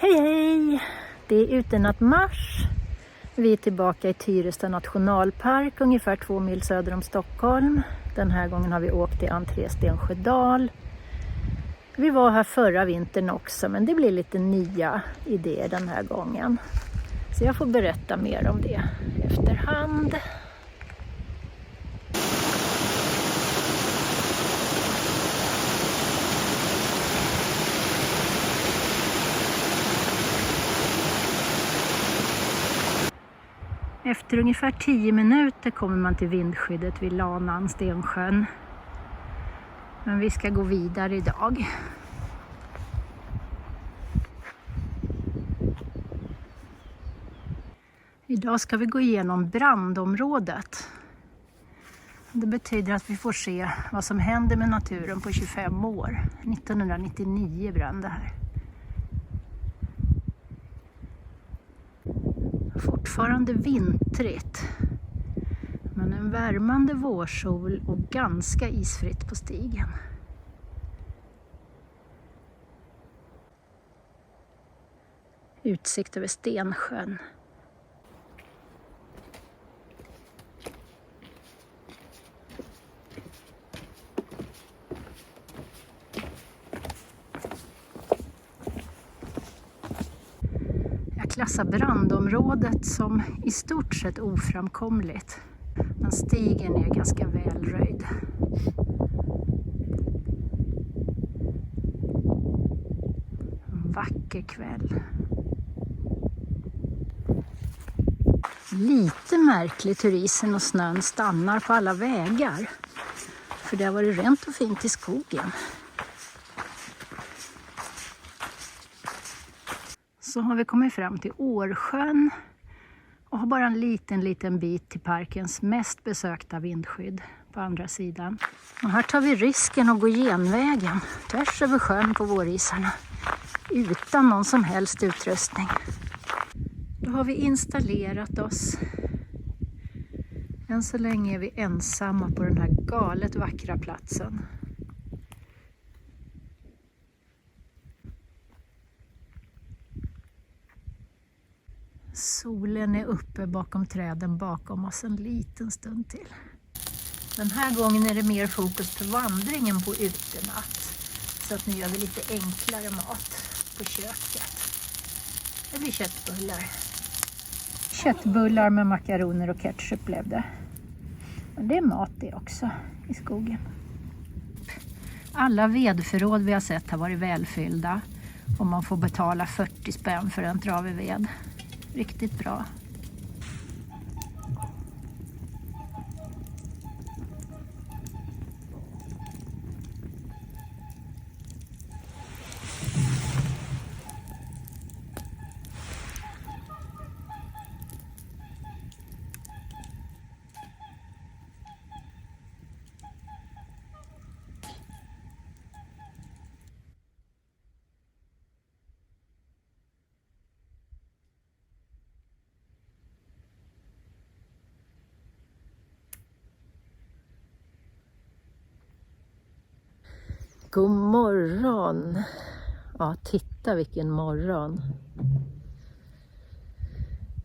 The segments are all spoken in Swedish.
Hej hej! Det är utenatt mars. Vi är tillbaka i Tyresta nationalpark, ungefär 2 mil söder om Stockholm. Den här gången har vi åkt till entré Stensjödal. Vi var här förra vintern också, men det blir lite nya idéer den här gången. Så jag får berätta mer om det efterhand. Efter ungefär 10 minuter kommer man till vindskyddet vid Lanan, Stensjön. Men vi ska gå vidare idag. Idag ska vi gå igenom brandområdet. Det betyder att vi får se vad som händer med naturen på 25 år. 1999 brann det här. Fortfarande vintrigt, men en värmande vårsol och ganska isfritt på stigen. Utsikt över Stensjön. Jag klassar brandområdet som i stort sett oframkomligt. Men stigen är ganska välröjd. En vacker kväll. Lite märkligt hur isen och snön stannar på alla vägar. För det har varit rent och fint i skogen. Så har vi kommit fram till Årsjön och har bara en liten bit till parkens mest besökta vindskydd på andra sidan. Och här tar vi risken att gå genvägen tvärs över sjön på vårisarna utan någon som helst utrustning. Då har vi installerat oss. Än så länge är vi ensamma på den här galet vackra platsen. Solen är uppe bakom träden bakom oss en liten stund till. Den här gången är det mer fokus på vandringen på utenatt. Så att nu gör vi lite enklare mat på köket. Det blir köttbullar. Köttbullar med makaroner och ketchup blev det. Men det är mat det också i skogen. Alla vedförråd vi har sett har varit välfyllda. Och man får betala 40 spänn för en trave ved. Riktigt bra. God morgon. Ja, titta vilken morgon.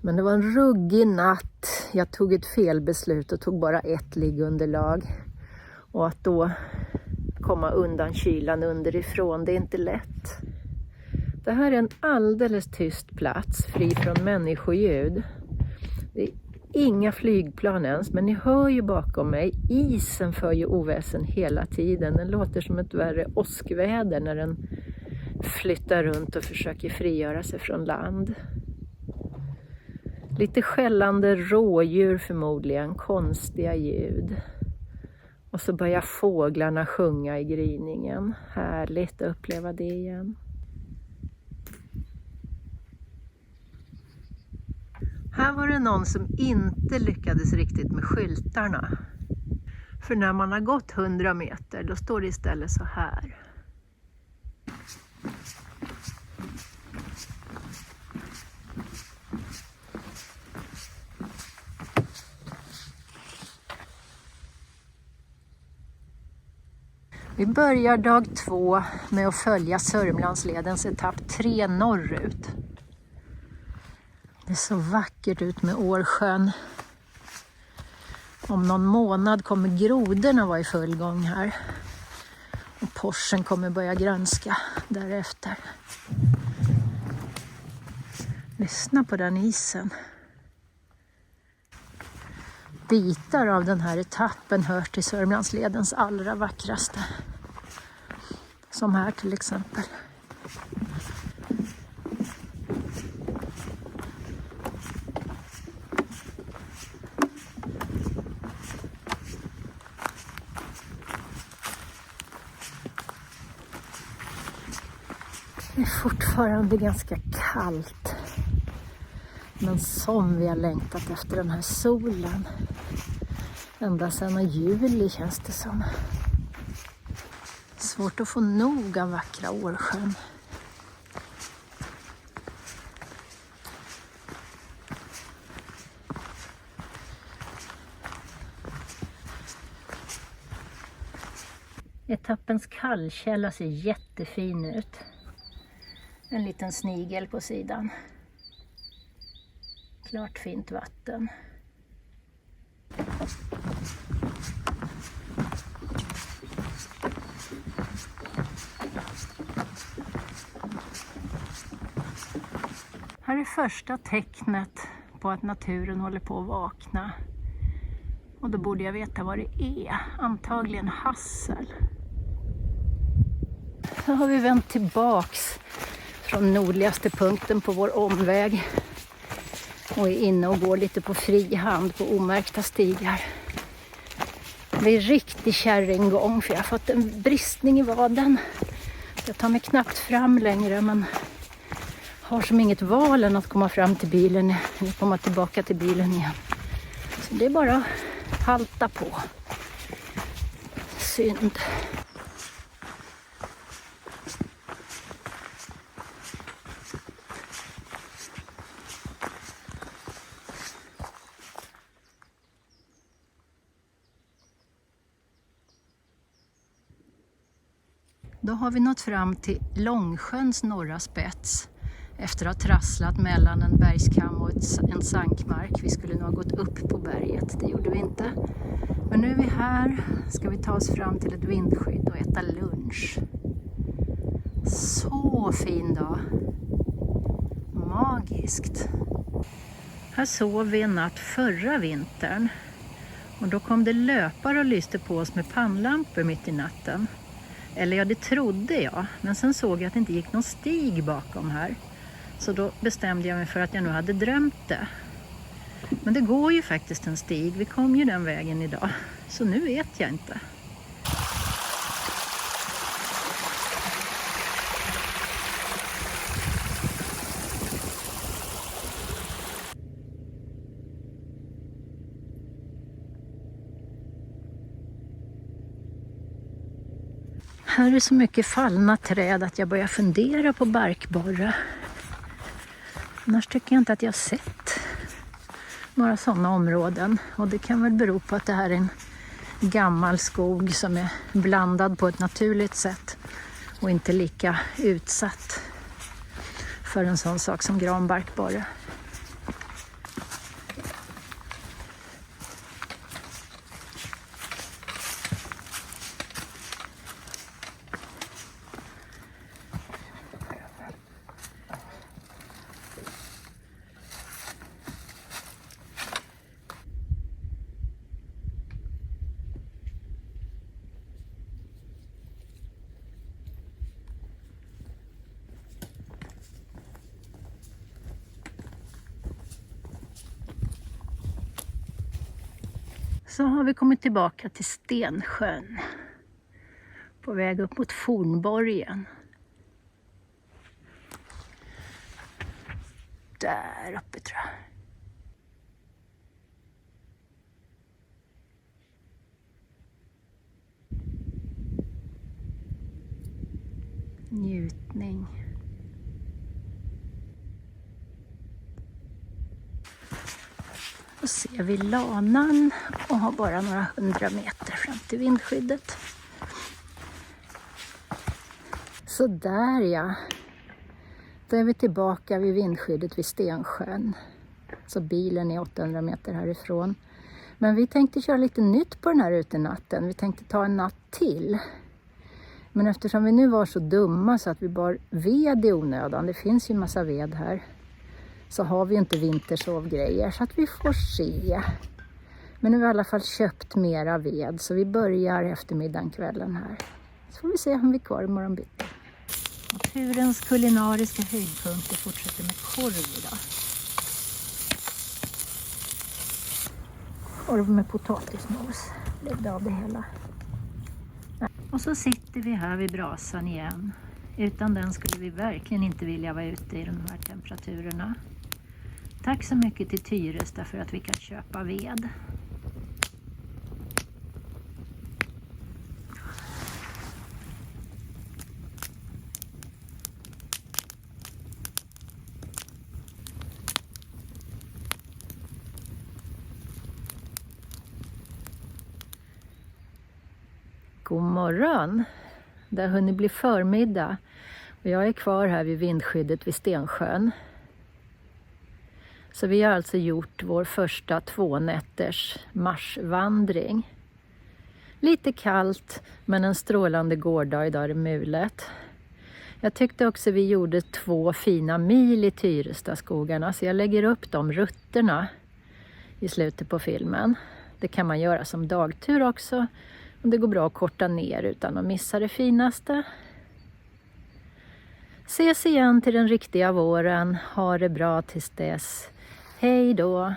Men det var en ruggig natt. Jag tog ett felbeslut och tog bara ett liggunderlag. Och att då komma undan kylan underifrån, det är inte lätt. Det här är en alldeles tyst plats, fri från människoljud. Det är inga flygplan ens, men ni hör ju bakom mig, isen för ju oväsen hela tiden. Den låter som ett värre åskväder när den flyttar runt och försöker frigöra sig från land. Lite skällande rådjur förmodligen, konstiga ljud. Och så börjar fåglarna sjunga i gryningen. Härligt att uppleva det igen. Här var det någon som inte lyckades riktigt med skyltarna. För när man har gått 100 meter, då står det istället så här. Vi börjar dag 2 med att följa Sörmlandsledens etapp 3 norrut. Det är så vackert ut med Årsjön. Om någon månad kommer grodorna vara i full gång här. Och porsen kommer börja grönska därefter. Lyssna på den isen. Bitar av den här etappen hör till Sörmlandsledens allra vackraste. Som här till exempel. Det är fortfarande ganska kallt. Men som vi har längtat efter den här solen. Ända sedan juli känns det som. Svårt att få nog av vackra Årsjön. Etappens kallkälla ser jättefin ut. En liten snigel på sidan. Klart fint vatten. Här är första tecknet på att naturen håller på att vakna. Och då borde jag veta vad det är. Antagligen hassel. Nu har vi vänt tillbaks från nordligaste punkten på vår omväg. Och är inne och går lite på fri hand på omärkta stigar. Det är riktig kärringgång för jag har fått en bristning i vaden. Jag tar mig knappt fram längre men har som inget val än att komma fram till bilen eller komma tillbaka till bilen igen. Så det är bara att halta på. Synd. Då har vi nått fram till Långsjöns norra spets efter att ha trasslat mellan en bergskam och en sankmark. Vi skulle nog ha gått upp på berget, det gjorde vi inte. Men nu är vi här, ska vi ta oss fram till ett vindskydd och äta lunch. Så fin dag. Magiskt. Här sov vi en natt förra vintern. Och då kom det löpare och lyste på oss med pannlampor mitt i natten. Eller ja, det trodde jag. Men sen såg jag att det inte gick någon stig bakom här. Så då bestämde jag mig för att jag nu hade drömt det. Men det går ju faktiskt en stig. Vi kom ju den vägen idag. Så nu vet jag inte. Här är så mycket fallna träd att jag börjar fundera på barkborre. Annars tycker jag inte att jag har sett några sådana områden. Och det kan väl bero på att det här är en gammal skog som är blandad på ett naturligt sätt. Och inte lika utsatt för en sån sak som granbarkborre. Så har vi kommit tillbaka till Stensjön. På väg upp mot Fornborgen. Där uppe tror jag. Njutning. Då ser vi Lanan och har bara några 100 meter fram till vindskyddet. Så där ja. Då är vi tillbaka vid vindskyddet vid Stensjön. Så bilen är 800 meter härifrån. Men vi tänkte köra lite nytt på den här utenatten. Vi tänkte ta en natt till. Men eftersom vi nu var så dumma så att vi bar ved i onödan. Det finns ju en massa ved här. Så har vi inte vintersovgrejer så att vi får se. Men nu har vi i alla fall köpt mera ved. Så vi börjar eftermiddagen kvällen här. Så får vi se om vi är kvar imorgon bitti. Turens kulinariska höjdpunkter fortsätter med korv idag. Korv med potatismos. Lägg av det hela. Och så sitter vi här vid brasan igen. Utan den skulle vi verkligen inte vilja vara ute i de här temperaturerna. Tack så mycket till Tyresta för att vi kan köpa ved. God morgon! Det har hunnit bli förmiddag och jag är kvar här vid vindskyddet vid Stensjön. Så vi har alltså gjort vår första 2 nätters marsvandring. Lite kallt men en strålande gårdag, idag är det mulet. Jag tyckte också vi gjorde 2 fina mil i Tyrestaskogarna så jag lägger upp de rutterna i slutet på filmen. Det kan man göra som dagtur också. Och det går bra att korta ner utan att missa det finaste. Ses igen till den riktiga våren. Ha det bra tills dess. Hej då!